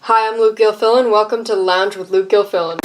Hi, I'm Luke Gilfillan. Welcome to the Lounge with Luke Gilfillan.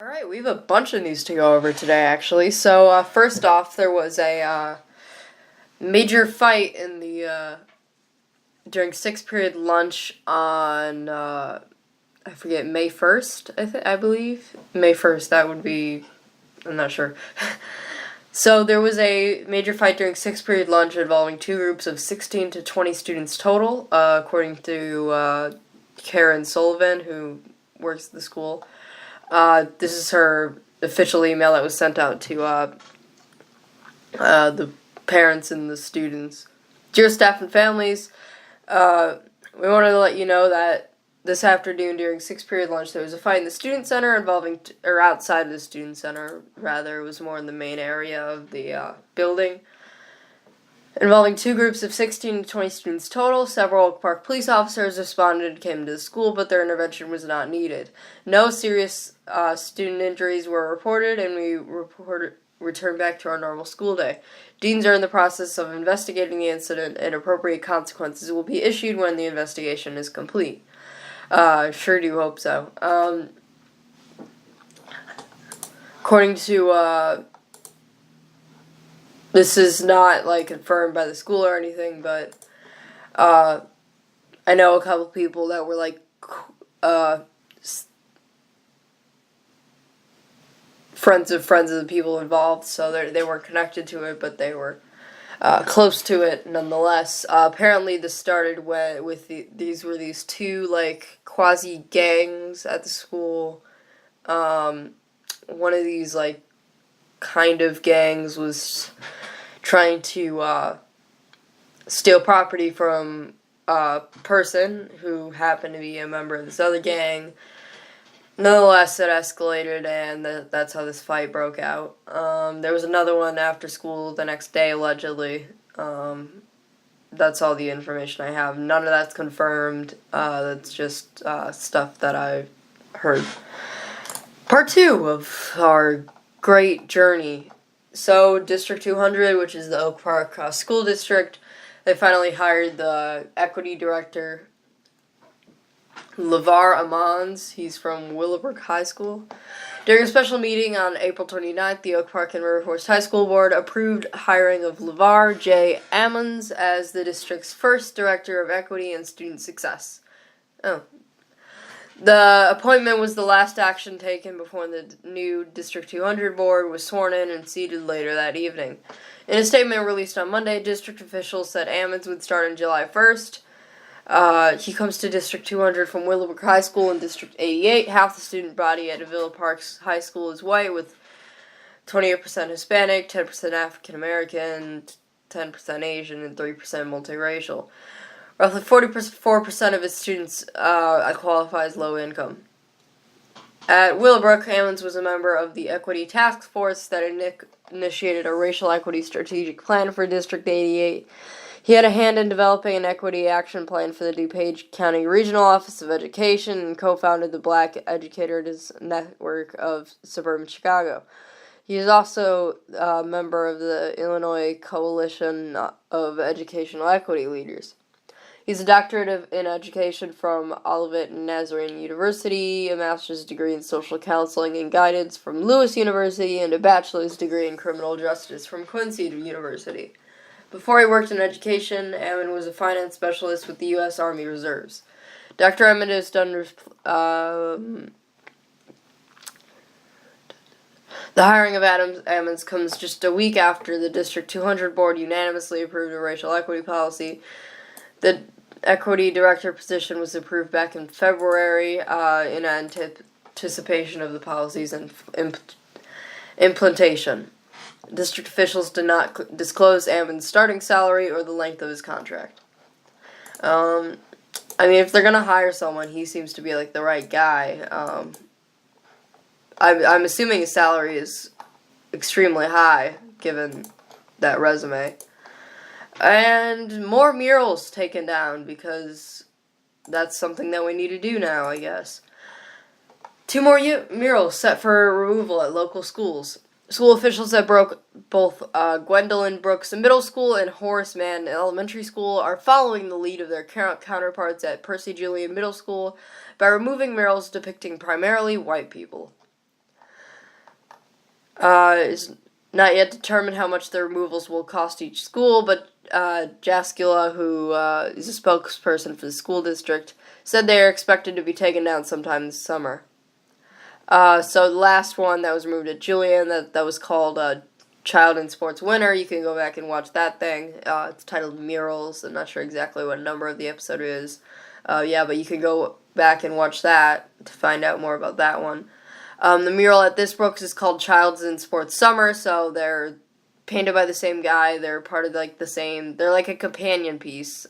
Alright, we have a bunch of news to go over today, actually. So, first off, there was a major fight in the during sixth period lunch on I forget, May 1st, I believe. May 1st, that would be, I'm not sure. So there was a major fight during sixth period lunch involving two groups of 16 to 20 students total, according to Karen Sullivan, who works at the school. This is her official email that was sent out to the parents and the students. Dear staff and families, we wanted to let you know that this afternoon during sixth period lunch there was a fight in the student center or outside of the student center, rather. It was more in the main area of the building, involving two groups of 16 to 20 students total. Several Oak Park police officers responded and came to the school, but their intervention was not needed. No serious student injuries were reported, and we returned back to our normal school day. Deans are in the process of investigating the incident, and appropriate consequences will be issued when the investigation is complete. Sure do hope so. According to, this is not, confirmed by the school or anything, but, I know a couple people that were, friends of the people involved, so they weren't connected to it, but they were close to it nonetheless. Apparently this started with these two quasi gangs at the school. One of these kind of gangs was trying to steal property from a person who happened to be a member of this other gang. Nonetheless, it escalated, and that's how this fight broke out. There was another one after school the next day, allegedly. That's all the information I have. None of that's confirmed. That's just stuff that I've heard. Part 2 of our great journey. So, District 200, which is the Oak Park School District, they finally hired the equity director, LeVar Ammons. He's from Willowbrook High School. During a special meeting on April 29th, the Oak Park and River Forest High School Board approved hiring of LeVar J. Ammons as the district's first Director of Equity and Student Success. The appointment was the last action taken before the new District 200 board was sworn in and seated later that evening. In a statement released on Monday, district officials said Ammons would start on July 1st. He comes to District 200 from Willowbrook High School in District 88. Half the student body at Villa Parks High School is white, with 28% Hispanic, 10% African American, 10% Asian, and 3% multiracial. Roughly 44% of its students qualify as low income. At Willowbrook, Ammons was a member of the Equity Task Force that initiated a racial equity strategic plan for District 88. He had a hand in developing an equity action plan for the DuPage County Regional Office of Education and co-founded the Black Educators Network of Suburban Chicago. He is also a member of the Illinois Coalition of Educational Equity Leaders. He's a doctorate in education from Olivet Nazarene University, a master's degree in social counseling and guidance from Lewis University, and a bachelor's degree in criminal justice from Quincy University. Before he worked in education, Ammon was a finance specialist with the U.S. Army Reserves. Dr. Ammon has done the hiring of Ammons comes just a week after the District 200 board unanimously approved a racial equity policy. The equity director position was approved back in February in anticipation of the policy's implementation. District officials did not disclose Ammon's starting salary or the length of his contract. If they're gonna hire someone, he seems to be the right guy. I'm assuming his salary is extremely high, given that resume. And more murals taken down, because that's something that we need to do now, I guess. 2 more murals set for removal at local schools. School officials that broke both Gwendolyn Brooks Middle School and Horace Mann Elementary School are following the lead of their counterparts at Percy Julian Middle School by removing murals depicting primarily white people. It's not yet determined how much the removals will cost each school, but Jaskula, who is a spokesperson for the school district, said they are expected to be taken down sometime this summer. So the last one that was removed at Julian, that was called Child in Sports Winter. You can go back and watch that thing. It's titled Murals. I'm not sure exactly what number of the episode is. But you can go back and watch that to find out more about that one. The mural at this Brooks is called Child in Sports Summer, so they're painted by the same guy. They're part of the same. They're like a companion piece.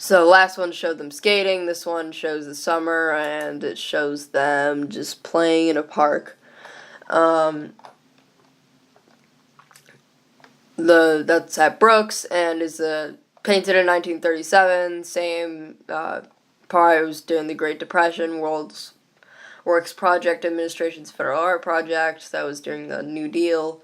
So the last one showed them skating, this one shows the summer, and it shows them just playing in a park. That's at Brooks, and is painted in 1937, same, probably was during the Great Depression, Works Project Administration's Federal Art Project, that was during the New Deal.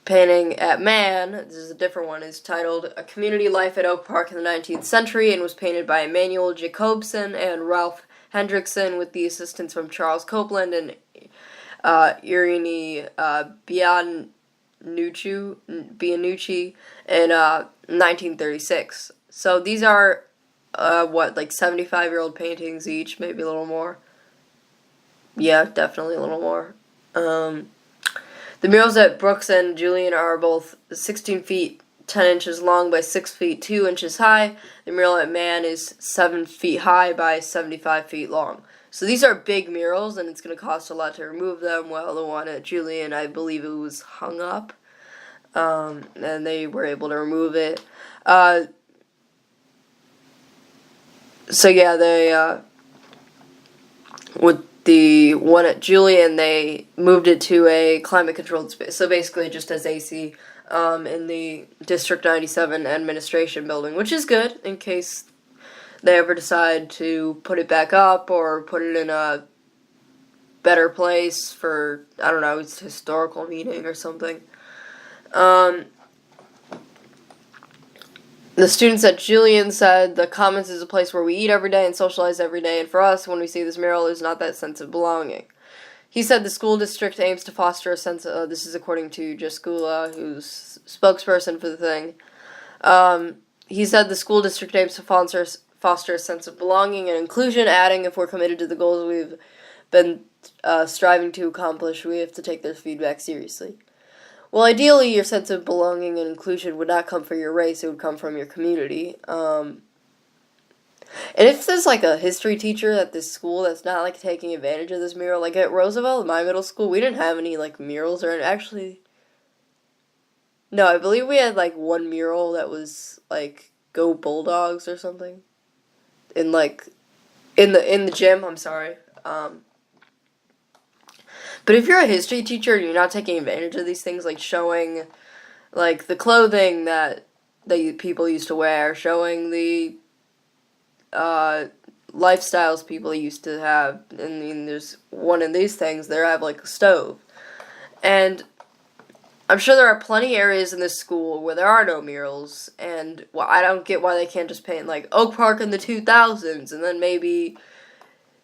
Painting at Mann, this is a different one, is titled A Community Life at Oak Park in the 19th Century and was painted by Emmanuel Jacobson and Ralph Hendrickson with the assistance from Charles Copeland and Irini Bianucci in 1936. So these are, 75-year-old paintings each, maybe a little more. Yeah, definitely a little more. The murals at Brooks and Julian are both 16 feet 10 inches long by 6 feet 2 inches high. The mural at Mann is 7 feet high by 75 feet long. So these are big murals, and it's going to cost a lot to remove them. Well, the one at Julian, I believe it was hung up, and they were able to remove it. With the one at Julian, they moved it to a climate-controlled space. So basically just as AC in the District 97 Administration Building, which is good in case they ever decide to put it back up or put it in a better place for, I don't know, it's a historical meeting or something. The students at Julian said the Commons is a place where we eat every day and socialize every day, and for us, when we see this mural, there's not that sense of belonging. He said the school district aims to foster a sense of, this is according to Jaskula, who's spokesperson for the thing. He said the school district aims to foster a sense of belonging and inclusion, adding, if we're committed to the goals we've been striving to accomplish, we have to take their feedback seriously. Well, ideally, your sense of belonging and inclusion would not come from your race, it would come from your community. And if there's, a history teacher at this school that's not, taking advantage of this mural, at Roosevelt, my middle school, we didn't have any, murals, or actually, no, I believe we had, one mural that was, Go Bulldogs or something. In the gym, I'm sorry. But if you're a history teacher and you're not taking advantage of these things, showing, the clothing that people used to wear, showing the lifestyles people used to have, there's one of these things, they have, a stove. And I'm sure there are plenty of areas in this school where there are no murals, and I don't get why they can't just paint, Oak Park in the 2000s, and then maybe,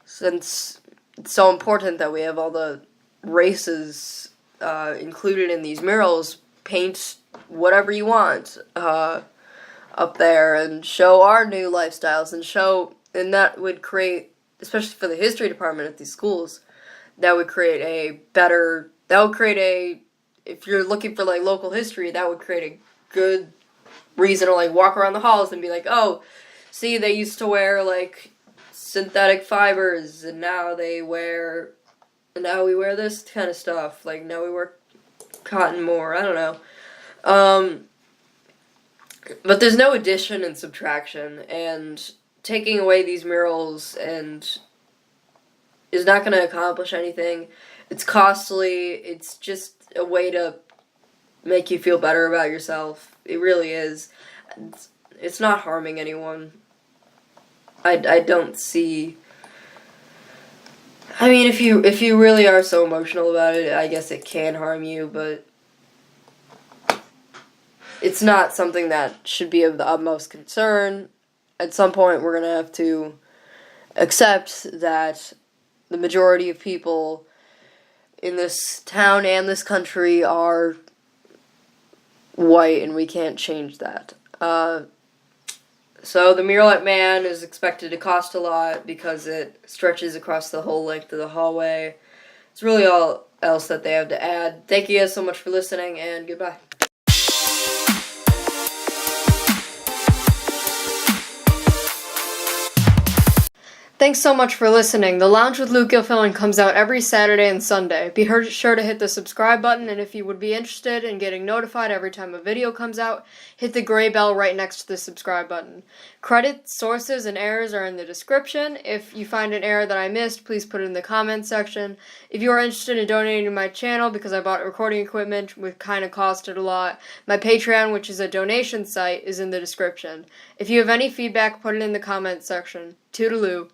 since it's so important that we have all the races included in these murals, paint whatever you want up there and show our new lifestyles and that would create, especially for the history department at these schools, if you're looking for local history, that would create a good reason to walk around the halls and be oh, see, they used to wear synthetic fibers and now we wear this kind of stuff. Now we wear cotton more. I don't know. But there's no addition and subtraction, and taking away these murals is not going to accomplish anything. It's costly. It's just a way to make you feel better about yourself. It really is. It's not harming anyone. I don't see I mean, if you really are so emotional about it, I guess it can harm you, but it's not something that should be of the utmost concern. At some point, we're gonna have to accept that the majority of people in this town and this country are white, and we can't change that. So the Mural Man is expected to cost a lot because it stretches across the whole length of the hallway. It's really all else that they have to add. Thank you guys so much for listening, and goodbye. Thanks so much for listening. The Lounge with Luke Gilfillan comes out every Saturday and Sunday. Be sure to hit the subscribe button, and if you would be interested in getting notified every time a video comes out, hit the gray bell right next to the subscribe button. Credits, sources, and errors are in the description. If you find an error that I missed, please put it in the comments section. If you are interested in donating to my channel, because I bought recording equipment, which kind of costed a lot, my Patreon, which is a donation site, is in the description. If you have any feedback, put it in the comments section. Toodaloo.